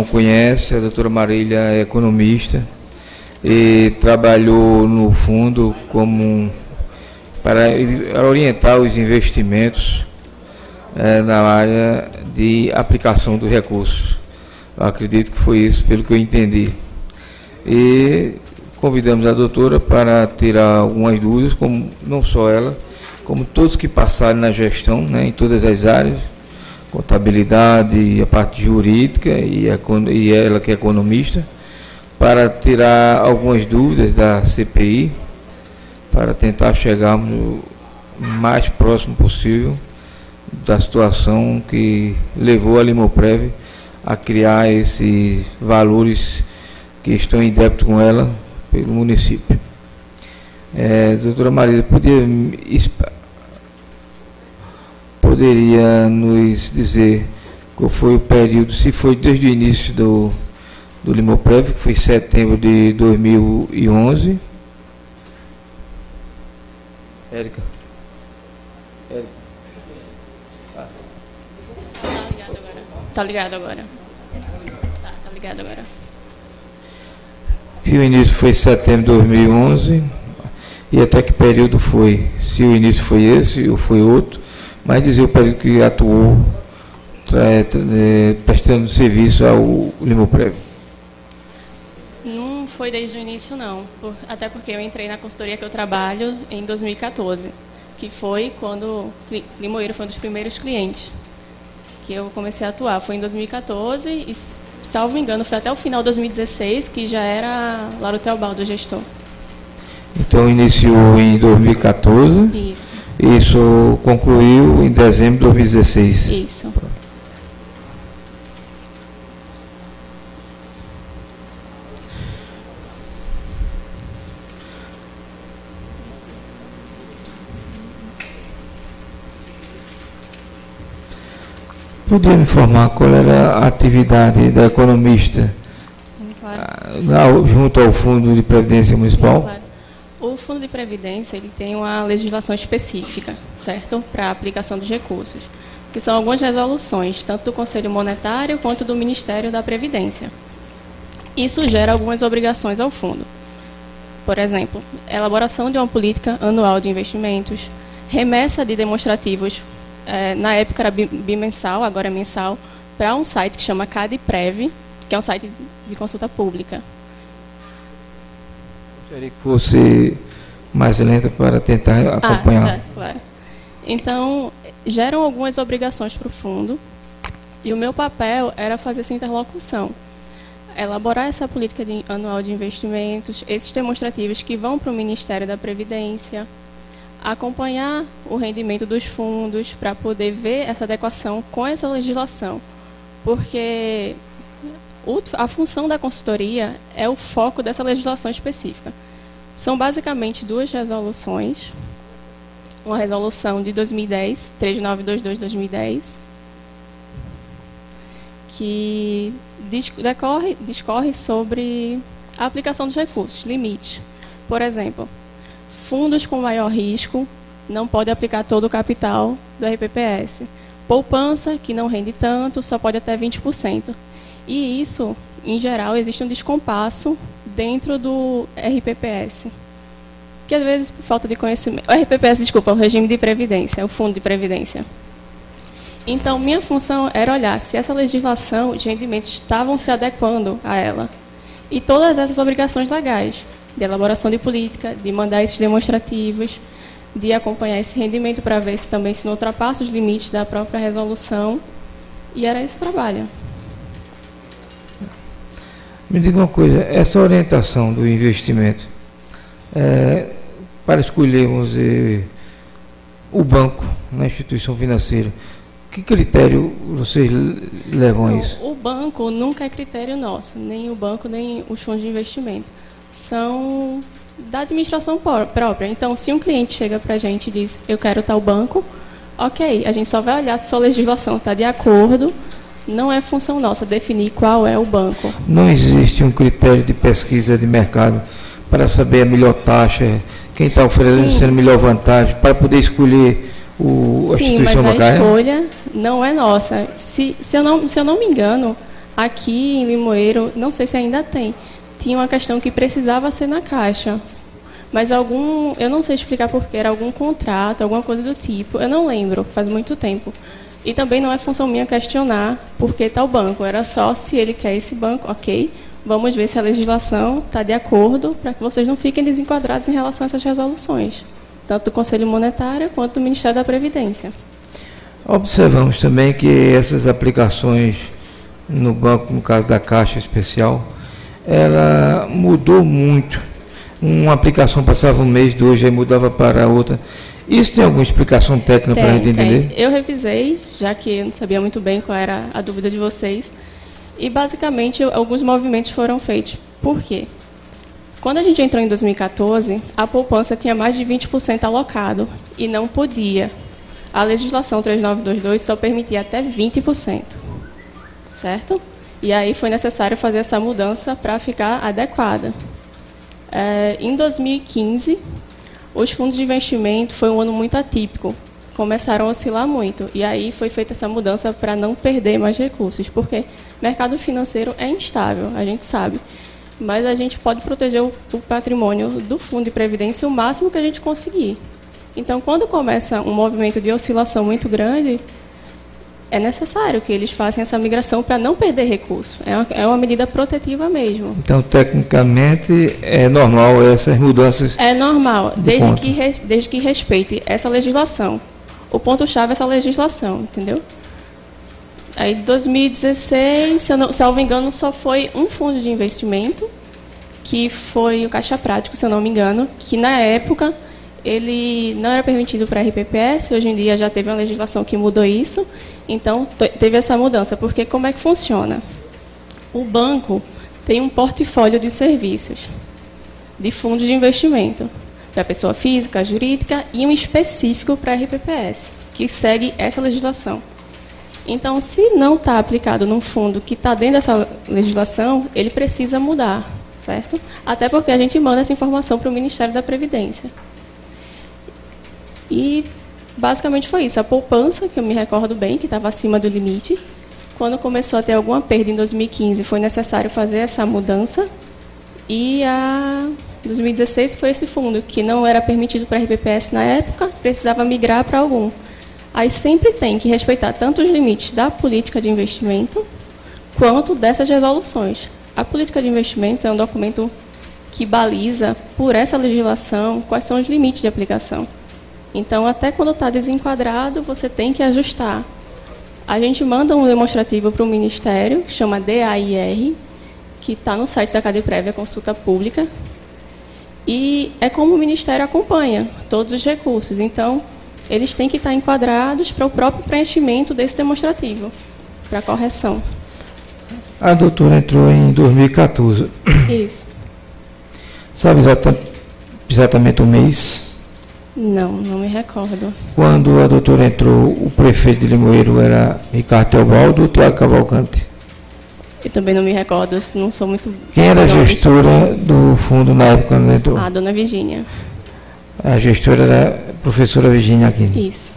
não conhece, a doutora Marília é economista e trabalhou no fundo para orientar os investimentos na área de aplicação dos recursos. Eu acredito que foi isso, pelo que eu entendi. E convidamos a doutora para tirar algumas dúvidas, como não só ela, como todos que passaram na gestão, né, em todas as áreas, contabilidade, a parte jurídica e ela que é economista, para tirar algumas dúvidas da CPI, para tentar chegarmos o mais próximo possível da situação que levou a Limoprev a criar esses valores que estão em débito com ela pelo município. Doutora Marília, poderia nos dizer qual foi o período, se foi desde o início do Limoprev, que foi setembro de 2011. Érica. Tá ligado agora. Tá ligado agora. Se o início foi setembro de 2011, e até que período foi? Se o início foi esse ou foi outro, mas dizer o período que atuou prestando serviço ao Limoprev. Não foi desde o início, não. Até porque eu entrei na consultoria que eu trabalho em 2014, que foi quando Limoeiro foi um dos primeiros clientes que eu comecei a atuar. Foi em 2014 e, salvo engano, foi até o final de 2016, que já era Lauro Teobaldo, o gestor. Então, iniciou em 2014. Isso. Isso concluiu em dezembro de 2016. Isso. Podia me informar qual era a atividade da economista? Sim, claro. Junto ao Fundo de Previdência Municipal? Sim, claro. O Fundo de Previdência ele tem uma legislação específica, certo? Para a aplicação dos recursos, que são algumas resoluções, tanto do Conselho Monetário quanto do Ministério da Previdência. Isso gera algumas obrigações ao fundo. Por exemplo, elaboração de uma política anual de investimentos, remessa de demonstrativos, na época era bimensal, agora é mensal, para um site que chama CADPrev, que é um site de consulta pública. Gostaria que fosse mais lenta para tentar acompanhar. Claro. Então, geram algumas obrigações para o fundo, e o meu papel era fazer essa interlocução. Elaborar essa política anual de investimentos, esses demonstrativos que vão para o Ministério da Previdência, acompanhar o rendimento dos fundos para poder ver essa adequação com essa legislação, porque a função da consultoria é o foco dessa legislação específica. São basicamente duas resoluções, uma resolução de 2010, 3922-2010, que discorre sobre a aplicação dos recursos, limites. Por exemplo, fundos com maior risco não pode aplicar todo o capital do RPPS. Poupança, que não rende tanto, só pode até 20%. E isso, em geral, existe um descompasso dentro do RPPS. Que às vezes, por falta de conhecimento... O RPPS, desculpa, o regime de previdência, o fundo de previdência. Então, minha função era olhar se essa legislação de rendimentos estavam se adequando a ela. E todas essas obrigações legais, de elaboração de política, de mandar esses demonstrativos, de acompanhar esse rendimento para ver se também se não ultrapassa os limites da própria resolução. E era esse o trabalho. Me diga uma coisa, essa orientação do investimento, para escolhermos o banco na instituição financeira, que critério vocês levam a isso? O banco nunca é critério nosso, nem o banco, nem os fundos de investimento. São da administração própria. Então, se um cliente chega para a gente e diz, eu quero tal banco, ok, a gente só vai olhar se sua legislação está de acordo, não é função nossa definir qual é o banco. Não existe um critério de pesquisa de mercado para saber a melhor taxa, quem está oferecendo melhor vantagem, para poder escolher a instituição bancária? Sim, mas a escolha não é nossa. Se eu não me engano, Aqui em Limoeiro, não sei se ainda tem, tinha uma questão que precisava ser na Caixa. Mas eu não sei explicar porquê, era algum contrato, alguma coisa do tipo, eu não lembro, faz muito tempo. E também não é função minha questionar por que tal banco, era só se ele quer esse banco, ok, vamos ver se a legislação está de acordo, para que vocês não fiquem desenquadrados em relação a essas resoluções, tanto do Conselho Monetário quanto do Ministério da Previdência. Observamos também que essas aplicações no banco, no caso da Caixa Especial, ela mudou muito. Uma aplicação passava um mês, 2, aí mudava para outra. Isso tem alguma explicação técnica para a gente entender? Eu revisei, já que eu não sabia muito bem qual era a dúvida de vocês. E, basicamente, alguns movimentos foram feitos. Por quê? Quando a gente entrou em 2014, a poupança tinha mais de 20% alocado e não podia. A legislação 3922 só permitia até 20%. Certo? E aí foi necessário fazer essa mudança para ficar adequada. Em 2015, os fundos de investimento foi um ano muito atípico, começaram a oscilar muito, e aí foi feita essa mudança para não perder mais recursos, porque o mercado financeiro é instável, a gente sabe, mas a gente pode proteger o patrimônio do fundo de previdência o máximo que a gente conseguir. Então, quando começa um movimento de oscilação muito grande, é necessário que eles façam essa migração para não perder recurso. É uma medida protetiva mesmo. Então, tecnicamente, é normal essas mudanças? É normal, desde que respeite essa legislação. O ponto-chave é essa legislação, entendeu? Aí, em 2016, se eu não me engano, só foi um fundo de investimento, que foi o Caixa Prático, se eu não me engano, que na época ele não era permitido para RPPS, hoje em dia já teve uma legislação que mudou isso, então teve essa mudança, porque como é que funciona? O banco tem um portfólio de serviços, de fundos de investimento, para pessoa física, jurídica, e um específico para RPPS, que segue essa legislação. Então, se não está aplicado num fundo que está dentro dessa legislação, ele precisa mudar, certo? Até porque a gente manda essa informação para o Ministério da Previdência. E, basicamente, foi isso. A poupança, que eu me recordo bem, que estava acima do limite. Quando começou a ter alguma perda em 2015, foi necessário fazer essa mudança. E, em 2016, foi esse fundo, que não era permitido para a RPPS na época, precisava migrar para algum. Aí sempre tem que respeitar tanto os limites da política de investimento, quanto dessas resoluções. A política de investimento é um documento que baliza, por essa legislação, quais são os limites de aplicação. Então, até quando está desenquadrado, você tem que ajustar. A gente manda um demonstrativo para o Ministério, que chama DAIR, que está no site da Cadeprev, a consulta pública, e é como o Ministério acompanha todos os recursos. Então, eles têm que estar enquadrados para o próprio preenchimento desse demonstrativo, para correção. A doutora entrou em 2014. Isso. Sabe exatamente o mês? Não me recordo. Quando a doutora entrou, o prefeito de Limoeiro era Ricardo Teobaldo ou Tiago Cavalcante? Eu também não me recordo, não sou muito... Quem era a gestora do fundo na época quando entrou? A dona Virgínia. A gestora era a professora Virgínia Aquino. Isso.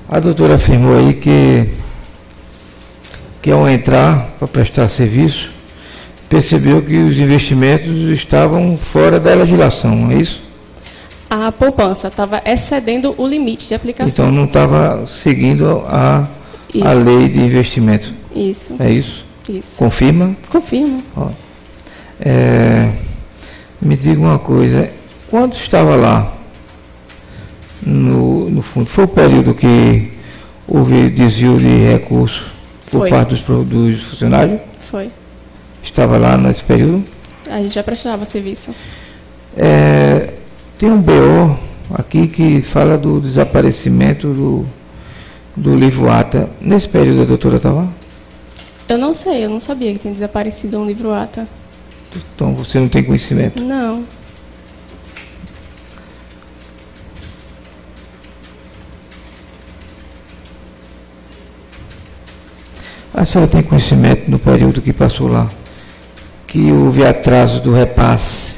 A doutora afirmou aí que ao entrar para prestar serviço, percebeu que os investimentos estavam fora da legislação, não é isso? A poupança estava excedendo o limite de aplicação. Então não estava seguindo a lei de investimento. Isso. É isso? Isso. Confirma? Confirmo. Ó, me diga uma coisa, quando estava lá no fundo, foi o período que houve desvio de recursos por parte dos funcionários? Foi. Estava lá nesse período? A gente já prestava serviço. Tem um BO aqui que fala do desaparecimento do livro ATA. Nesse período a doutora estava lá? Eu não sei, eu não sabia que tinha desaparecido um livro ATA. Então você não tem conhecimento? Não. A senhora tem conhecimento no período que passou lá, que houve atraso do repasse,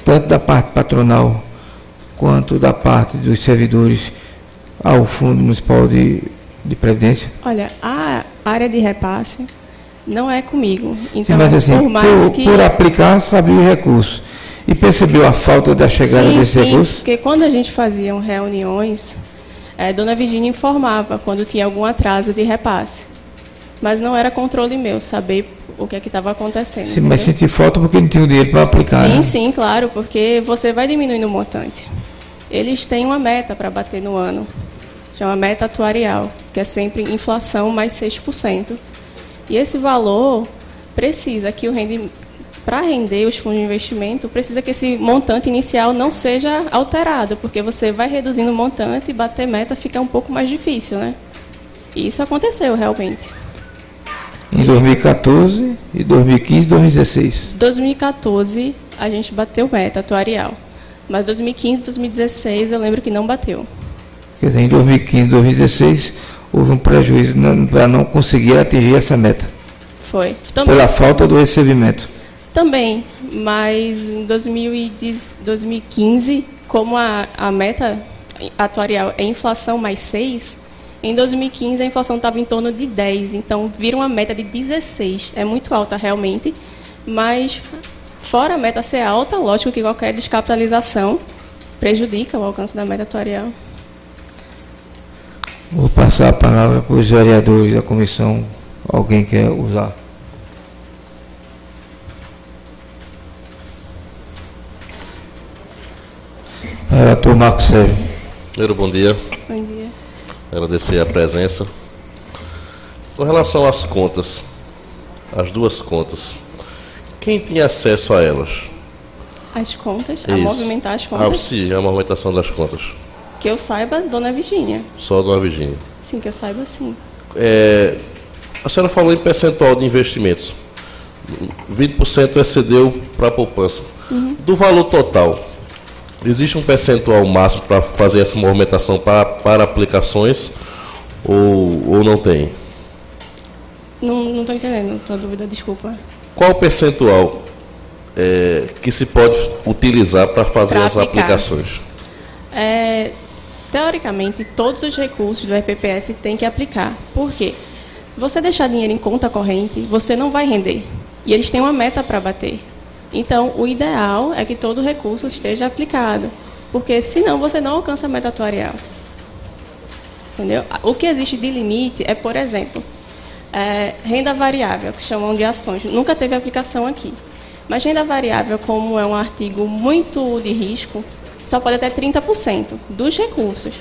tanto da parte patronal quanto da parte dos servidores ao Fundo Municipal de Previdência? Olha, a área de repasse, Não é comigo. Então, sim, mas assim, por aplicar, sabia o recurso. E percebeu a falta da chegada desse recurso? Porque quando a gente fazia reuniões, Dona Virgínia informava quando tinha algum atraso de repasse. Mas não era controle meu saber o que é que estava acontecendo. Sim, mas senti falta porque não tinha o dinheiro para aplicar. Sim, né? Sim, claro, porque você vai diminuindo o montante. Eles têm uma meta para bater no ano, chama meta atuarial, que é sempre inflação mais 6%. E esse valor precisa que para render os fundos de investimento, precisa que esse montante inicial não seja alterado, porque você vai reduzindo o montante e bater meta fica um pouco mais difícil, né? E isso aconteceu realmente. Em 2014, e 2015, 2016? 2014 a gente bateu meta atuarial, mas 2015, 2016 eu lembro que não bateu. Quer dizer, em 2015, 2016 houve um prejuízo para não conseguir atingir essa meta. Foi. Pela falta do recebimento. Também, mas em 2015, como a meta atuarial é inflação mais 6, em 2015 a inflação estava em torno de 10, então vira uma meta de 16. É muito alta realmente, mas fora a meta ser alta, lógico que qualquer descapitalização prejudica o alcance da meta atuarial. Vou passar a palavra para os vereadores da comissão. Alguém quer usar? Relator Marcos Sérgio. Primeiro, bom dia. Bom dia. Agradecer a presença. Com relação às contas, as duas contas, quem tinha acesso a elas? As contas? Isso. A movimentar as contas? Sim, a movimentação das contas. Que eu saiba, Dona Virgínia. Só Dona Virgínia. Sim, que eu saiba, sim. A senhora falou em percentual de investimentos. 20% excedeu para a poupança. Uhum. Do valor total, existe um percentual máximo para fazer essa movimentação para aplicações ou não tem? Não estou entendendo a tua dúvida, desculpa. Qual o percentual que se pode utilizar para fazer essas aplicações? Teoricamente, todos os recursos do RPPS têm que aplicar. Por quê? Se você deixar dinheiro em conta corrente, você não vai render. E eles têm uma meta para bater. Então, o ideal é que todo recurso esteja aplicado, porque senão você não alcança a meta atuarial. Entendeu? O que existe de limite é, por exemplo, renda variável, que chamam de ações. Nunca teve aplicação aqui. Mas renda variável, como é um artigo muito de risco, só pode até 30% dos recursos.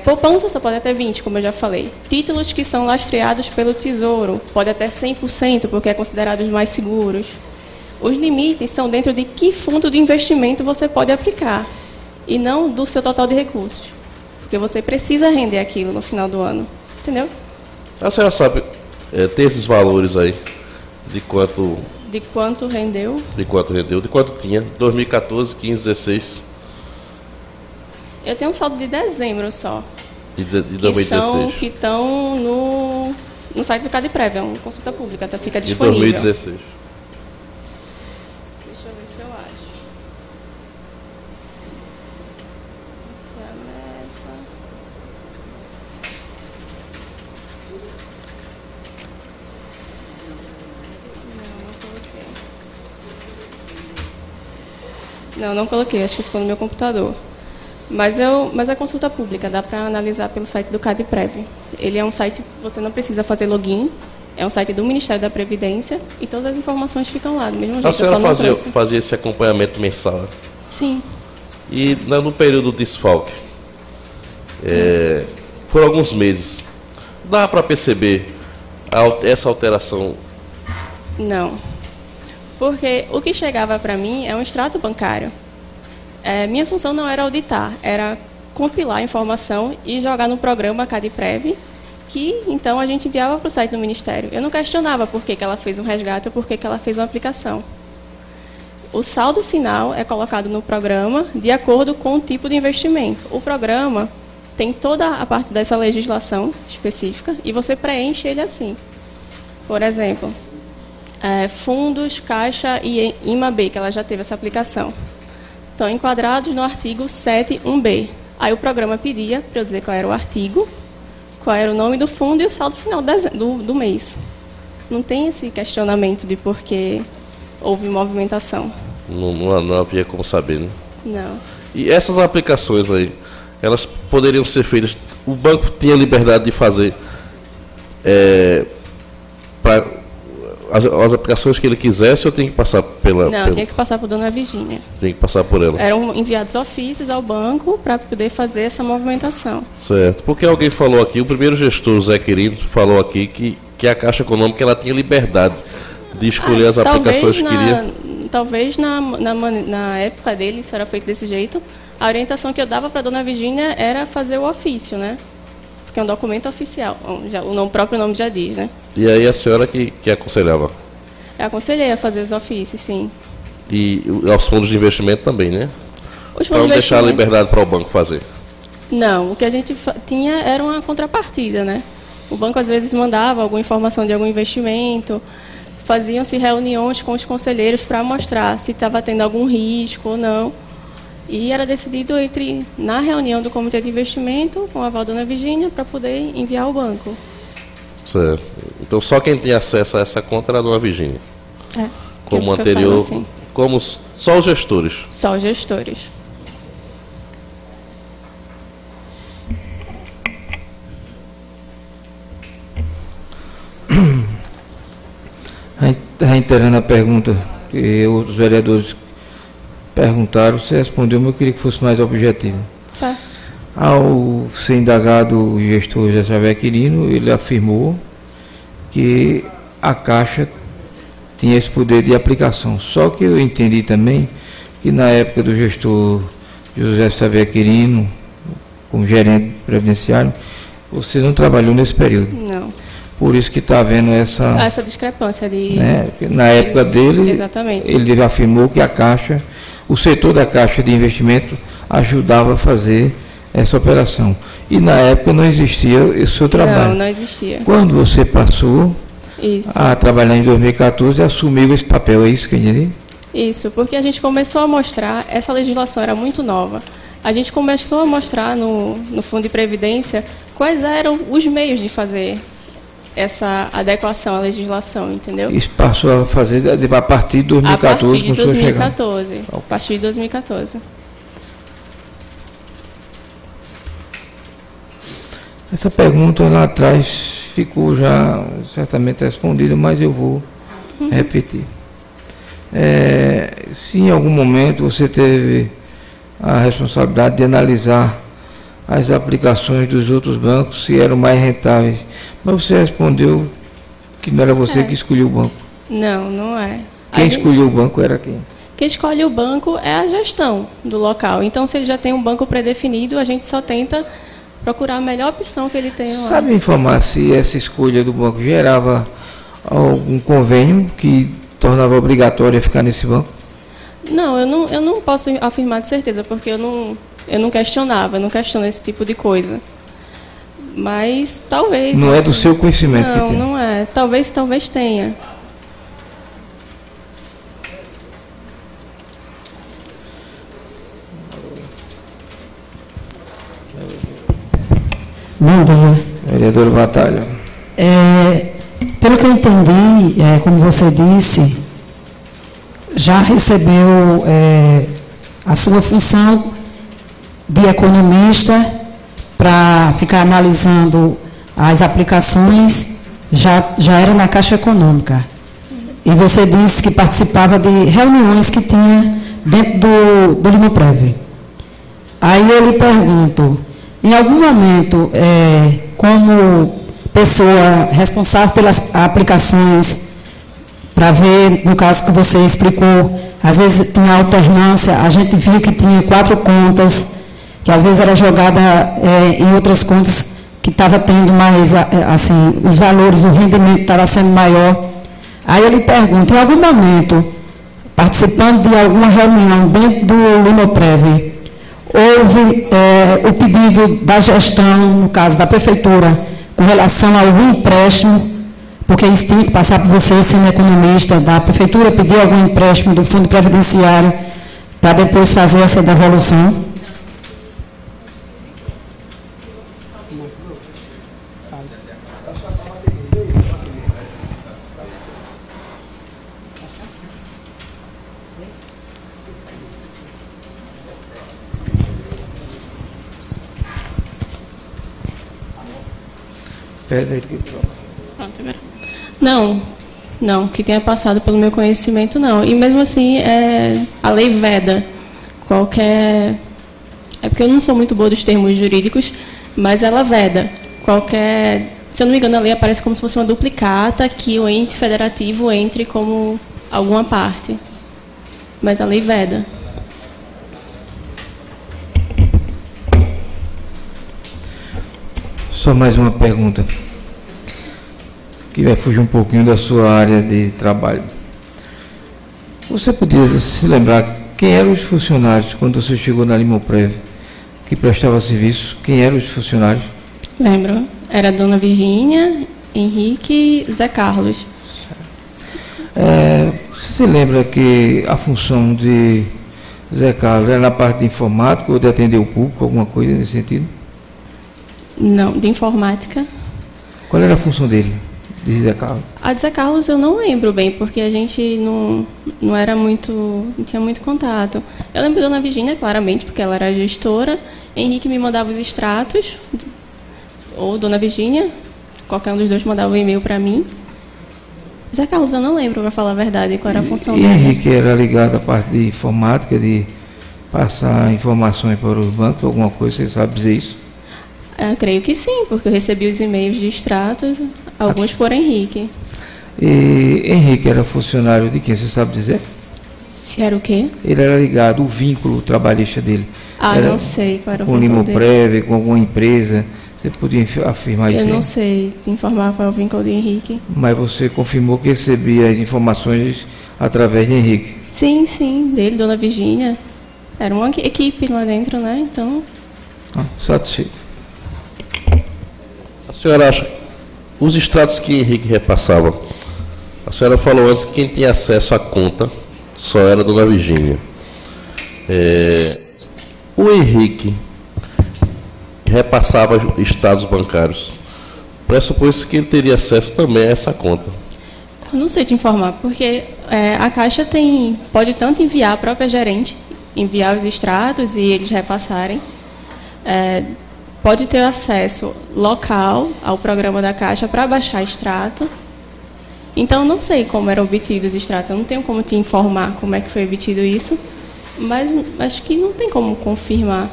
Poupança só pode até 20%, como eu já falei. Títulos que são lastreados pelo Tesouro, pode até 100%, porque é considerado os mais seguros. Os limites são dentro de que fundo de investimento você pode aplicar, e não do seu total de recursos. Porque você precisa render aquilo no final do ano. Entendeu? A senhora sabe ter esses valores aí, de quanto... De quanto rendeu? De quanto rendeu, de quanto tinha, 2014, 15, 16... Eu tenho um saldo de dezembro só. De 2016. Que estão no site do CadPrev, é uma consulta pública, tá? Fica disponível. De 2016. Deixa eu ver se eu acho. Essa é a meta. Não coloquei, acho que ficou no meu computador. Mas é consulta pública, dá para analisar pelo site do CadPrev. Ele é um site que você não precisa fazer login, é um site do Ministério da Previdência e todas as informações ficam lá, do mesmo jeito. A senhora fazia esse acompanhamento mensal? Sim. E no período do desfalque, foram alguns meses, dá para perceber essa alteração? Não, porque o que chegava para mim é um extrato bancário. Minha função não era auditar, era compilar a informação e jogar no programa CadPrev, que então a gente enviava para o site do Ministério. Eu não questionava por que ela fez um resgate ou por que ela fez uma aplicação. O saldo final é colocado no programa de acordo com o tipo de investimento. O programa tem toda a parte dessa legislação específica e você preenche ele assim. Por exemplo, fundos, Caixa e IMAB, que ela já teve essa aplicação. Estão enquadrados no artigo 7.1b. Aí o programa pedia para eu dizer qual era o artigo, qual era o nome do fundo e o saldo final do mês. não tem esse questionamento de por que houve movimentação. Não havia como saber, né? Não. E essas aplicações aí, elas poderiam ser feitas, o banco tinha liberdade de fazer para as aplicações que ele quisesse, ou tem que passar pela... Não, tinha que passar por Dona Virgínia. Tem que passar por ela. Eram enviados ofícios ao banco para poder fazer essa movimentação. Certo. Porque alguém falou aqui, o primeiro gestor, Zé Quirino, falou aqui que a Caixa Econômica ela tinha liberdade de escolher as aplicações que queria. Talvez na época dele isso era feito desse jeito. A orientação que eu dava para a Dona Virgínia era fazer o ofício, né? Porque é um documento oficial, o próprio nome já diz, né? E aí a senhora que aconselhava? Eu aconselhei a fazer os ofícios, sim. E aos fundos de investimento também, né? Para não deixar a liberdade para o banco fazer? Não, o que a gente tinha era uma contrapartida, né? O banco às vezes mandava alguma informação de algum investimento, faziam-se reuniões com os conselheiros para mostrar se estava tendo algum risco ou não. E era decidido na reunião do Comitê de Investimento, com a aval da Dona Virgínia, para poder enviar ao banco. Certo. Então só quem tem acesso a essa conta era a Dona Virgínia. Como anterior, assim. Como só os gestores. Só os gestores. Reiterando a pergunta que outros vereadores perguntaram, você respondeu, mas eu queria que fosse mais objetivo. Tá. Ao ser indagado o gestor José Xavier Quirino, ele afirmou que a Caixa tinha esse poder de aplicação. Só que eu entendi também que na época do gestor José Xavier Quirino, como gerente previdenciário, você não trabalhou nesse período. Não. Por isso que está havendo essa discrepância de... Né? Na época dele, exatamente. Ele afirmou que a Caixa, o setor da Caixa de Investimento ajudava a fazer essa operação. E na época não existia esse seu trabalho. Não existia. Quando você passou isso. a trabalhar em 2014, assumiu esse papel, é isso que eu entendi? Isso, porque a gente começou a mostrar, essa legislação era muito nova, a gente começou a mostrar no Fundo de Previdência quais eram os meios de fazer essa adequação à legislação, entendeu? Isso passou a fazer a partir de 2014? A partir de 2014. A partir de 2014. Essa pergunta lá atrás ficou já certamente respondida, mas eu vou repetir. Se em algum momento você teve a responsabilidade de analisar as aplicações dos outros bancos, se eram mais rentáveis, mas você respondeu que não era você que escolheu o banco. Não, não é. Quem escolheu o banco era quem? Quem escolhe o banco é a gestão do local. Então, se ele já tem um banco pré-definido, a gente só tenta procurar a melhor opção que ele tenha lá. Sabe informar se essa escolha do banco gerava algum convênio que tornava obrigatório ficar nesse banco? Não, eu não posso afirmar de certeza, porque eu não questionava, eu não questiono esse tipo de coisa. Mas talvez... Não é do seu conhecimento que tem? Não é. Talvez tenha. Bom dia. Vereador Batalha. Pelo que eu entendi, como você disse, já recebeu a sua função de economista para ficar analisando as aplicações, já era na Caixa Econômica. E você disse que participava de reuniões que tinha dentro do Limoprev. Aí eu lhe pergunto, em algum momento, como pessoa responsável pelas aplicações, para ver, no caso que você explicou, às vezes tinha alternância, a gente viu que tinha 4 contas, que às vezes era jogada em outras contas que estava tendo mais, assim, os valores, o rendimento estava sendo maior. Aí eu lhe pergunto, em algum momento, participando de alguma reunião dentro do Limoprev, houve o pedido da gestão, no caso da prefeitura, com relação ao empréstimo, porque isso tinha que passar por você, sendo economista, da prefeitura pedir algum empréstimo do Fundo Previdenciário para depois fazer essa devolução? Pede aí. Pronto, agora. Não, que tenha passado pelo meu conhecimento, não. E mesmo assim, a lei veda qualquer... É porque eu não sou muito boa dos termos jurídicos, mas ela veda qualquer... Se eu não me engano, a lei aparece como se fosse uma duplicata que o ente federativo entre como alguma parte. Mas a lei veda. Só mais uma pergunta, que vai fugir um pouquinho da sua área de trabalho. Você podia se lembrar quem eram os funcionários quando você chegou na Limoprev, que prestava serviço? Quem eram os funcionários? Lembro. Era a Dona Virgínia, Henrique e Zé Carlos. Você se lembra que a função de Zé Carlos era na parte de informática ou de atender o público, alguma coisa nesse sentido? Não, de informática. Qual era a função dele, de Zé Carlos? A de Zé Carlos eu não lembro bem, porque a gente não era muito... não tinha muito contato. Eu lembro da Dona Virgínia, claramente, porque ela era gestora. Henrique me mandava os extratos, ou Dona Virgínia, qualquer um dos dois mandava um e-mail para mim. Zé Carlos eu não lembro, para falar a verdade, qual era a função dele. Henrique era ligado à parte de informática, de passar informações para os bancos, alguma coisa, você sabe dizer isso? Eu creio que sim, porque eu recebi os e-mails de extratos, alguns por Henrique. E Henrique era funcionário de quem, você sabe dizer? Se era o quê? Ele era ligado, o vínculo trabalhista dele. Era não sei qual era o com vínculo dele. Limoprev, com alguma empresa, você podia afirmar isso? Eu não sei te informar qual é o vínculo de Henrique. Mas você confirmou que recebia as informações através de Henrique? Sim, dele, Dona Virgínia. Era uma equipe lá dentro, né? Então... satisfeito. A senhora acha, os extratos que Henrique repassava, a senhora falou antes que quem tinha acesso à conta só era a Dona Virgínia. O Henrique repassava extratos bancários. Pressupõe-se que ele teria acesso também a essa conta. Eu não sei te informar, porque a Caixa pode tanto enviar a própria gerente, enviar os extratos e eles repassarem. Pode ter acesso local ao programa da Caixa para baixar extrato. Então, eu não sei como eram obtidos os extratos. Eu não tenho como te informar como é que foi obtido isso, mas acho que não tem como confirmar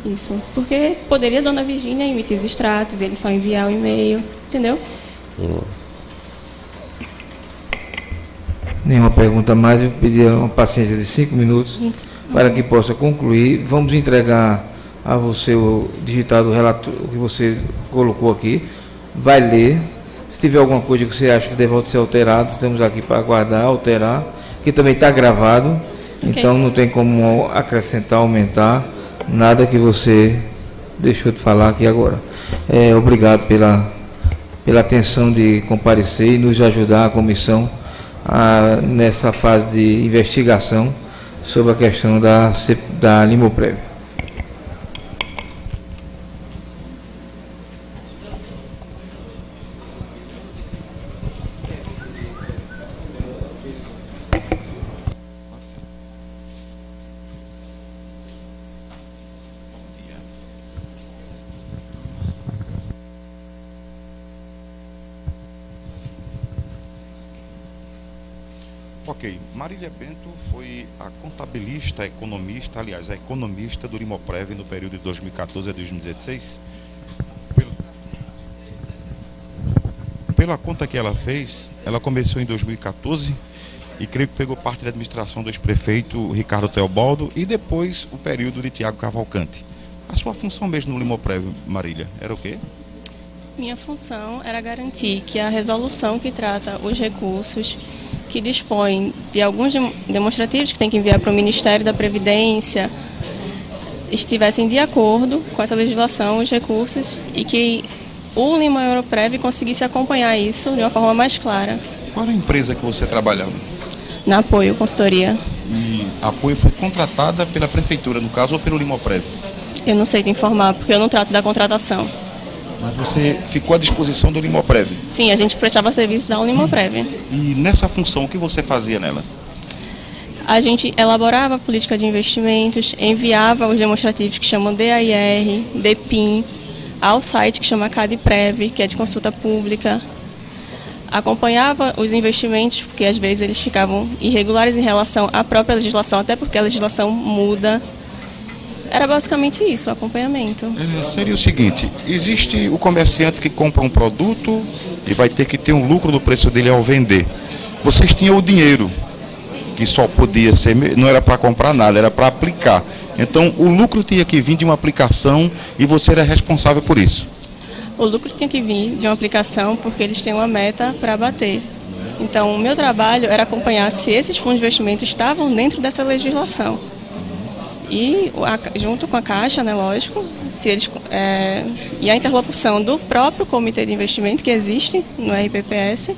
isso. Porque poderia a Dona Virgínia emitir os extratos, eles só enviar o e-mail, entendeu? Nenhuma pergunta mais, eu pedi uma paciência de 5 minutos para que possa concluir. Vamos entregar a você o digitado relatório que você colocou aqui. Vai ler. Se tiver alguma coisa que você acha que deve ser alterado, estamos aqui para aguardar, alterar, que também está gravado, então não tem como acrescentar, aumentar, nada que você deixou de falar aqui agora. Obrigado pela atenção de comparecer e nos ajudar, a comissão, nessa fase de investigação sobre a questão da Limoprev. Ok, Marília Bento foi a contabilista, a economista do Limoprev no período de 2014 a 2016. Pela conta que ela fez, ela começou em 2014 e creio que pegou parte da administração do ex-prefeito Ricardo Teobaldo e depois o período de Tiago Cavalcante. A sua função mesmo no Limoprev, Marília, era o quê? Minha função era garantir que a resolução que trata os recursos, que dispõe de alguns demonstrativos que tem que enviar para o Ministério da Previdência, estivessem de acordo com essa legislação, os recursos, e que o Limoprev conseguisse acompanhar isso de uma forma mais clara. Qual era a empresa que você trabalhava? Na Apoio Consultoria. E a Apoio foi contratada pela Prefeitura, no caso, ou pelo Limoprev? Eu não sei te informar, porque eu não trato da contratação. Mas você ficou à disposição do Limoprev? Sim, a gente prestava serviços ao Limoprev. E nessa função, o que você fazia nela? A gente elaborava a política de investimentos, enviava os demonstrativos que chamam DAIR, DPIM, ao site que chama CADPREV, que é de consulta pública. Acompanhava os investimentos, porque às vezes eles ficavam irregulares em relação à própria legislação, até porque a legislação muda. Era basicamente isso, o acompanhamento. Seria o seguinte, existe o comerciante que compra um produto e vai ter que ter um lucro do preço dele ao vender. Vocês tinham o dinheiro, que só podia ser, não era para comprar nada, era para aplicar. Então o lucro tinha que vir de uma aplicação e você era responsável por isso. O lucro tinha que vir de uma aplicação porque eles têm uma meta para bater. Então o meu trabalho era acompanhar se esses fundos de investimento estavam dentro dessa legislação. E junto com a Caixa, né, lógico, se eles, e a interlocução do próprio comitê de investimento que existe no RPPS,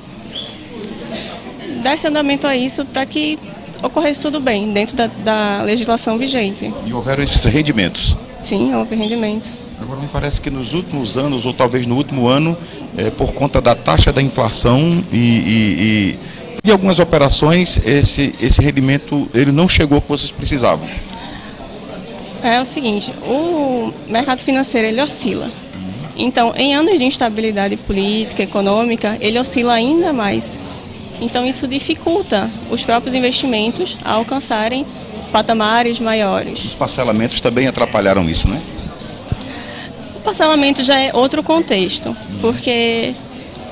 dar esse andamento a isso para que ocorresse tudo bem dentro da legislação vigente. E houveram esses rendimentos? Sim, houve rendimento. Agora me parece que nos últimos anos, ou talvez no último ano, por conta da taxa da inflação e algumas operações, esse rendimento ele não chegou ao que vocês precisavam. É o seguinte, o mercado financeiro ele oscila. Então, em anos de instabilidade política, econômica, ele oscila ainda mais. Então, isso dificulta os próprios investimentos a alcançarem patamares maiores. Os parcelamentos também atrapalharam isso, né? O parcelamento já é outro contexto, porque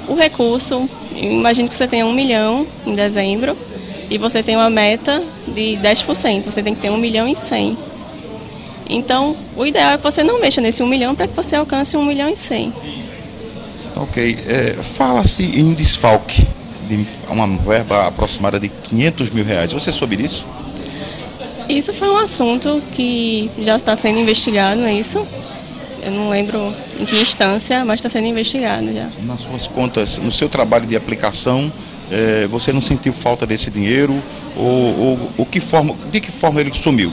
o recurso, imagino que você tenha 1 milhão em dezembro e você tem uma meta de 10%, você tem que ter 1.100.000. Então, o ideal é que você não mexa nesse 1 milhão para que você alcance 1.100.000. Ok. Fala-se em desfalque de uma verba aproximada de R$500 mil. Você soube disso? Isso foi um assunto que já está sendo investigado, não é isso? Eu não lembro em que instância, mas está sendo investigado já. Nas suas contas, no seu trabalho de aplicação, você não sentiu falta desse dinheiro? De que forma ele sumiu?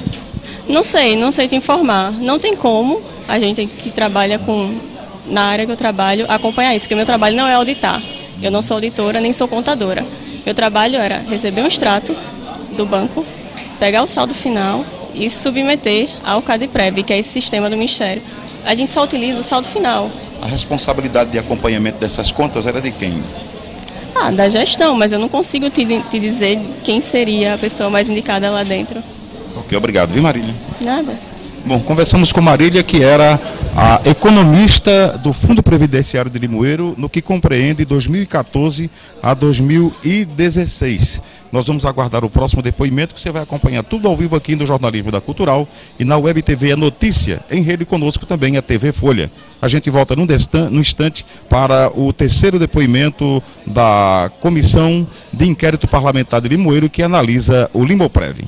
Não sei te informar. Não tem como a gente que trabalha na área que eu trabalho acompanhar isso, porque meu trabalho não é auditar. Eu não sou auditora, nem sou contadora. Meu trabalho era receber um extrato do banco, pegar o saldo final e submeter ao CADPREV, que é esse sistema do Ministério. A gente só utiliza o saldo final. A responsabilidade de acompanhamento dessas contas era de quem? Da gestão, mas eu não consigo te dizer quem seria a pessoa mais indicada lá dentro. Ok, obrigado. Viu, Marília? Nada. Bom, conversamos com Marília, que era a economista do Fundo Previdenciário de Limoeiro, no que compreende 2014 a 2016. Nós vamos aguardar o próximo depoimento, que você vai acompanhar tudo ao vivo aqui no Jornalismo da Cultural e na Web TV A Notícia, em rede conosco também a TV Folha. A gente volta num instante para o terceiro depoimento da Comissão de Inquérito Parlamentar de Limoeiro, que analisa o Limoprev.